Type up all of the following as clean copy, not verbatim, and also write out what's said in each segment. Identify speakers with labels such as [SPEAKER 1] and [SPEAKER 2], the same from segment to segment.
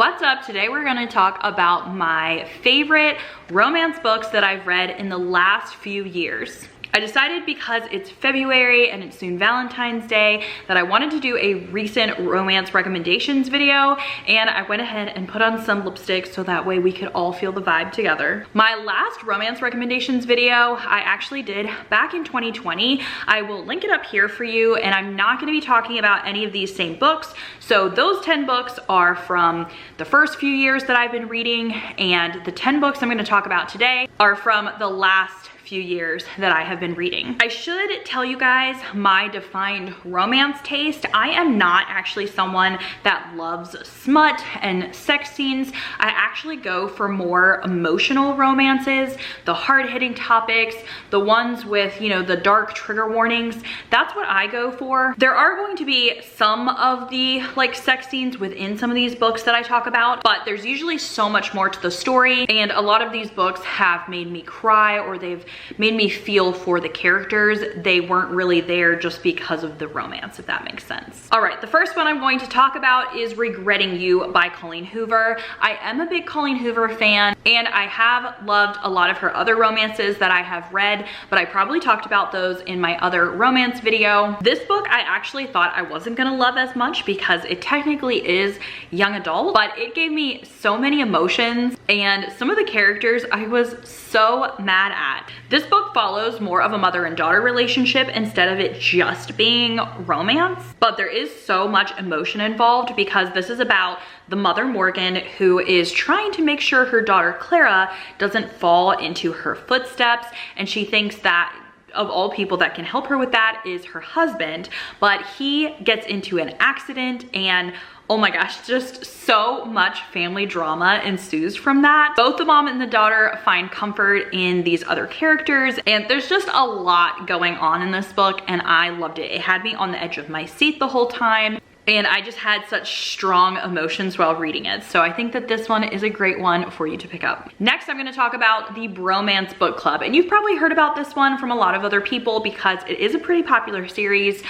[SPEAKER 1] What's up? Today we're going to talk about my favorite romance books that I've read in the last few years. I decided because it's February and it's soon Valentine's Day that I wanted to do a recent romance recommendations video, and I went ahead and put on some lipstick so that way we could all feel the vibe together. My last romance recommendations video I actually did back in 2020. I will link it up here for you, and I'm not going to be talking about any of these same books. So those 10 books are from the first few years that I've been reading, and the 10 books I'm going to talk about today are from the last few years that I have been reading. I should tell you guys my defined romance taste. I am not actually someone that loves smut and sex scenes. I actually go for more emotional romances, the hard-hitting topics, the ones with, you know, the dark trigger warnings. That's what I go for. There are going to be some of the like sex scenes within some of these books that I talk about, but there's usually so much more to the story, and a lot of these books have made me cry, or they've made me feel for the characters. They weren't really there just because of the romance, if that makes sense. All right, the first one I'm going to talk about is Regretting You by Colleen Hoover. I am a big Colleen Hoover fan, and I have loved a lot of her other romances that I have read, but I probably talked about those in my other romance video. This book I actually thought I wasn't gonna love as much because it technically is young adult, but it gave me so many emotions, and some of the characters I was so mad at. This book follows more of a mother and daughter relationship instead of it just being romance, but there is so much emotion involved because this is about the mother Morgan, who is trying to make sure her daughter Clara doesn't fall into her footsteps, and she thinks that of all people that can help her with that is her husband, but he gets into an accident, and oh my gosh, just so much family drama ensues from that. Both the mom and the daughter find comfort in these other characters, and there's just a lot going on in this book, and I loved it. It had me on the edge of my seat the whole time, and I just had such strong emotions while reading it. So I think that this one is a great one for you to pick up. Next, I'm gonna talk about the Bromance book club. And you've probably heard about this one from a lot of other people because it is a pretty popular series.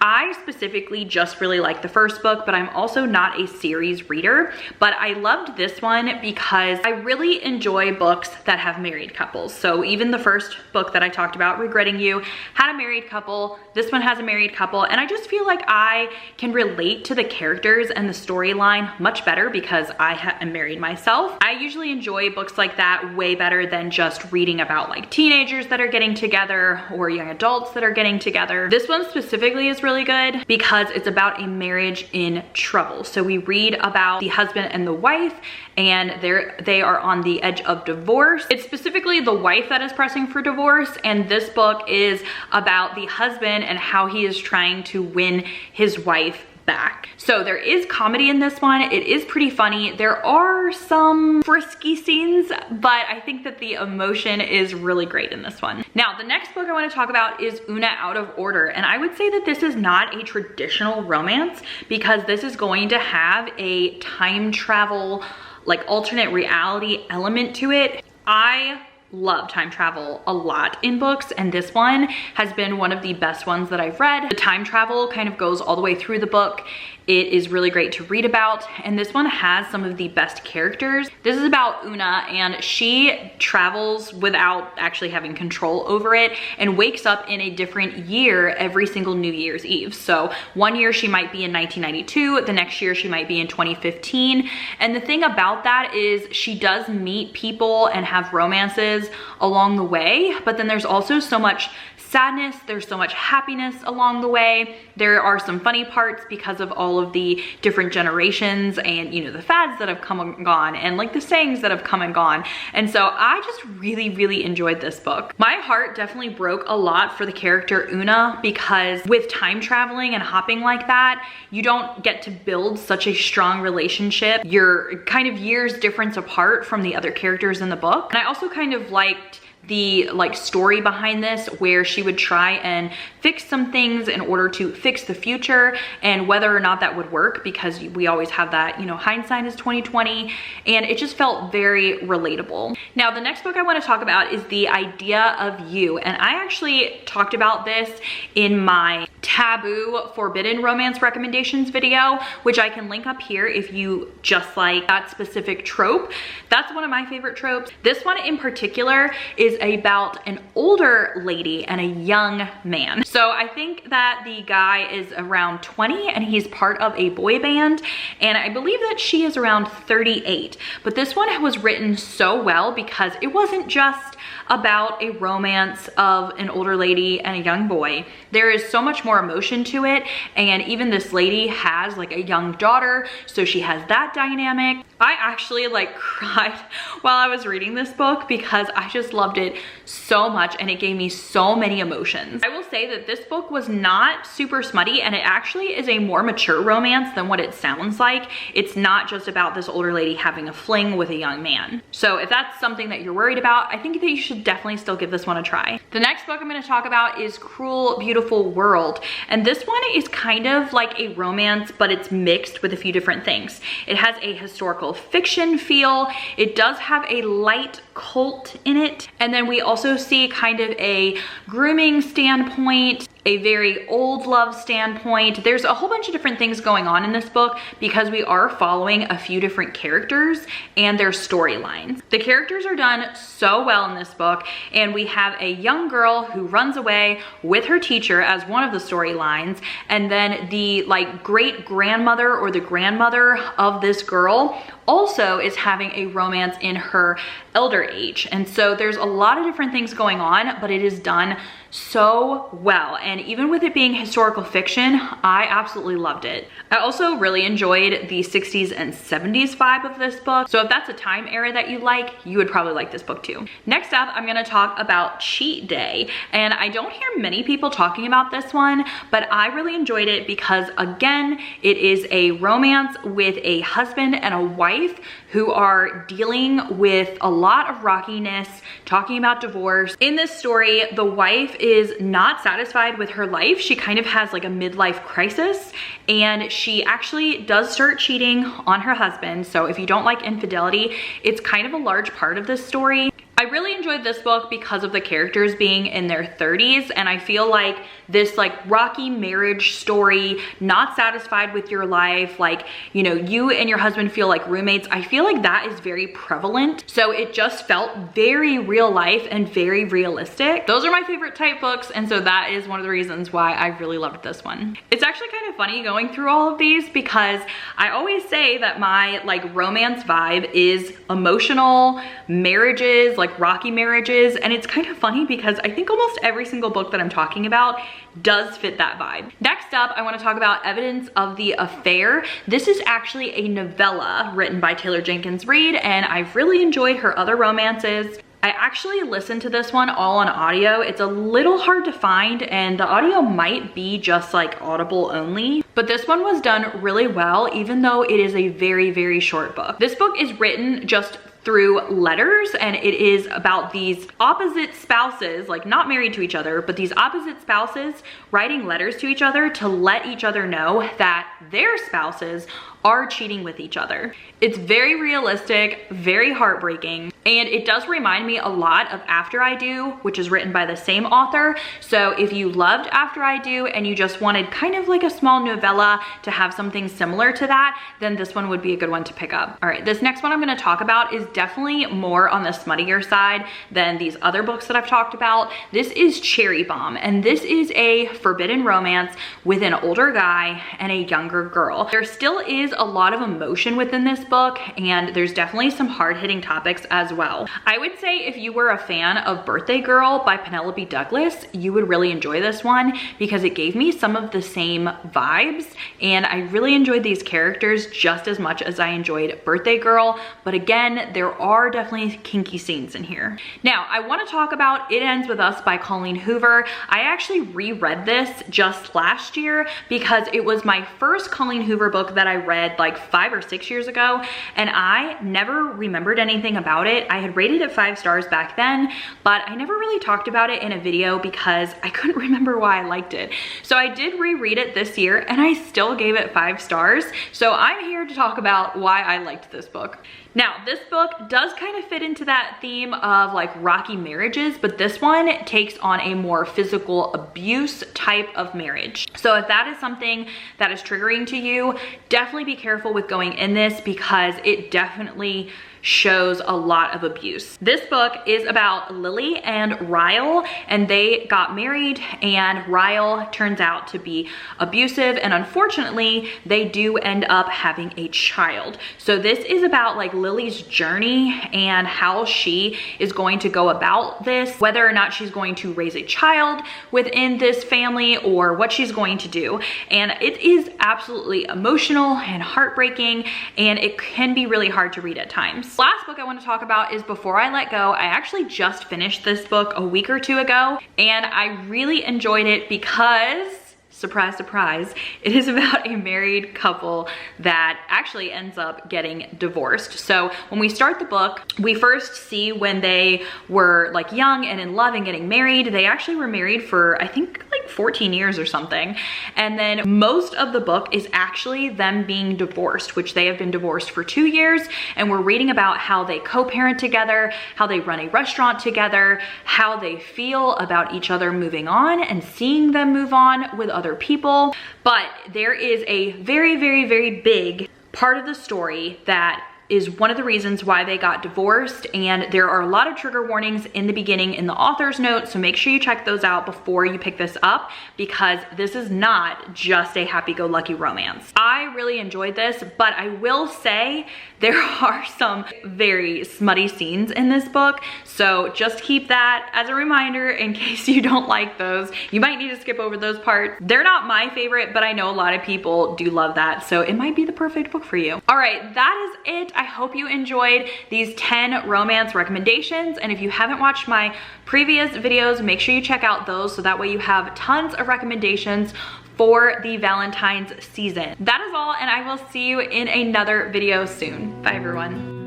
[SPEAKER 1] I specifically just really like the first book, but I'm also not a series reader. But I loved this one because I really enjoy books that have married couples. So even the first book that I talked about, Regretting You, had a married couple. This one has a married couple. And I just feel like I can relate to the characters and the storyline much better because I am married myself. I usually enjoy books like that way better than just reading about like teenagers that are getting together or young adults that are getting together. This one specifically is really good because it's about a marriage in trouble. So we read about the husband and the wife, and they are on the edge of divorce. It's specifically the wife that is pressing for divorce, and this book is about the husband and how he is trying to win his wife back. So there is comedy in this one. It is pretty funny. There are some frisky scenes, but I think that the emotion is really great in this one. Now, the next book I want to talk about is Oona Out of Order, and I would say that this is not a traditional romance because this is going to have a time travel, like alternate reality element to it. I love time travel a lot in books, and this one has been one of the best ones that I've read. The time travel kind of goes all the way through the book. It is really great to read about, and this one has some of the best characters. This is about Oona, and she travels without actually having control over it and wakes up in a different year every single New Year's Eve. So one year she might be in 1992, the next year she might be in 2015. And the thing about that is she does meet people and have romances along the way, but then there's also so much sadness, there's so much happiness along the way. There are some funny parts because of all of the different generations and, you know, the fads that have come and gone and like the sayings that have come and gone. And so I just really enjoyed this book. My heart definitely broke a lot for the character Oona because with time traveling and hopping like that, you don't get to build such a strong relationship. You're kind of years difference apart from the other characters in the book. And I also kind of liked the like story behind this, where she would try and fix some things in order to fix the future, and whether or not that would work, because we always have that, you know, hindsight is 2020, and it just felt very relatable. Now, the next book I want to talk about is The Idea of You, and I actually talked about this in my taboo forbidden romance recommendations video, which I can link up here if you just like that specific trope. That's one of my favorite tropes. This one in particular is about an older lady and a young man. So I think that the guy is around 20 and he's part of a boy band, and I believe that she is around 38. But this one was written so well because it wasn't just about a romance of an older lady and a young boy. There is so much more emotion to it, and even this lady has like a young daughter, so she has that dynamic. I actually like cried while I was reading this book because I just loved it so much, and it gave me so many emotions. I will say that this book was not super smutty, and it actually is a more mature romance than what it sounds like. It's not just about this older lady having a fling with a young man. So if that's something that you're worried about, I think that you should definitely still give this one a try. The next book I'm going to talk about is Cruel Beautiful World, and this one is kind of like a romance, but it's mixed with a few different things. It has a historical fiction feel, it does have a light cult in it, and then we also see kind of a grooming standpoint, a very old love standpoint. There's a whole bunch of different things going on in this book because we are following a few different characters and their storylines. The characters are done so well in this book, and we have a young girl who runs away with her teacher as one of the storylines, and then the like great grandmother or the grandmother of this girl also is having a romance in her elder age. And so there's a lot of different things going on, but it is done so well. And even with it being historical fiction, I absolutely loved it. I also really enjoyed the 60s and 70s vibe of this book. So if that's a time era that you like, you would probably like this book too. Next up, I'm gonna talk about Cheat Day. And I don't hear many people talking about this one, but I really enjoyed it because, again, it is a romance with a husband and a wife who are dealing with a lot of rockiness, talking about divorce. In this story, the wife is not satisfied with her life. She kind of has like a midlife crisis, and she actually does start cheating on her husband. So if you don't like infidelity, it's kind of a large part of this story. I really enjoyed this book because of the characters being in their 30s, and I feel like this like rocky marriage story, not satisfied with your life, like, you know, you and your husband feel like roommates. I feel like that is very prevalent. So it just felt very real life and very realistic. Those are my favorite type books, and so that is one of the reasons why I really loved this one. It's actually kind of funny going through all of these because I always say that my like romance vibe is emotional marriages, like rocky marriages, and it's kind of funny because I think almost every single book that I'm talking about does fit that vibe. Next up, I want to talk about Evidence of the Affair. This is actually a novella written by Taylor Jenkins Reid, and I've really enjoyed her other romances. I actually listened to this one all on audio. It's a little hard to find, and the audio might be just like Audible only, but this one was done really well, even though it is a very, very short book. This book is written just through letters, and it is about these opposite spouses, like not married to each other, but these opposite spouses writing letters to each other to let each other know that their spouses are cheating with each other. It's very realistic, very heartbreaking, and it does remind me a lot of After I Do, which is written by the same author. So if you loved After I Do and you just wanted kind of like a small novella to have something similar to that, then this one would be a good one to pick up. All right, this next one I'm gonna talk about is definitely more on the smuttier side than these other books that I've talked about. This is Cherry Bomb, and this is a forbidden romance with an older guy and a younger girl. There still is a lot of emotion within this book, and there's definitely some hard-hitting topics as well. I would say if you were a fan of Birthday Girl by Penelope Douglas, you would really enjoy this one because it gave me some of the same vibes, and I really enjoyed these characters just as much as I enjoyed Birthday Girl. But again, there are definitely kinky scenes in here. Now, I want to talk about It Ends With Us by Colleen Hoover. I actually reread this just last year because it was my first Colleen Hoover book that I read read like 5 or 6 years ago, and I never remembered anything about it. I had rated it 5 stars back then, but I never really talked about it in a video because I couldn't remember why I liked it. So I did reread it this year and I still gave it 5 stars. So I'm here to talk about why I liked this book. Now, this book does kind of fit into that theme of like rocky marriages, but this one takes on a more physical abuse type of marriage. So if that is something that is triggering to you, definitely be careful with going in this because it definitely shows a lot of abuse. This book is about Lily and Ryle, and they got married, and Ryle turns out to be abusive, and unfortunately they do end up having a child. So this is about like Lily's journey and how she is going to go about this, whether or not she's going to raise a child within this family or what she's going to do. And it is absolutely emotional and heartbreaking, and it can be really hard to read at times. Last book I want to talk about is Before I Let Go. I actually just finished this book a week or 2 ago, and I really enjoyed it because, surprise, surprise, it is about a married couple that actually ends up getting divorced. So when we start the book, we first see when they were like young and in love and getting married. They actually were married for, I think, like 14 years or something. And then most of the book is actually them being divorced, which they have been divorced for 2 years. And we're reading about how they co-parent together, how they run a restaurant together, how they feel about each other moving on and seeing them move on with other people. But there is a very, very, very big part of the story that is one of the reasons why they got divorced, and there are a lot of trigger warnings in the beginning in the author's note, so make sure you check those out before you pick this up because this is not just a happy-go-lucky romance. I really enjoyed this, but I will say there are some very smutty scenes in this book, so just keep that as a reminder in case you don't like those. You might need to skip over those parts. They're not my favorite, but I know a lot of people do love that, so it might be the perfect book for you. All right, that is it. I hope you enjoyed these 10 romance recommendations, and if you haven't watched my previous videos, make sure you check out those so that way you have tons of recommendations for the Valentine's season. That is all, and I will see you in another video soon. Bye everyone.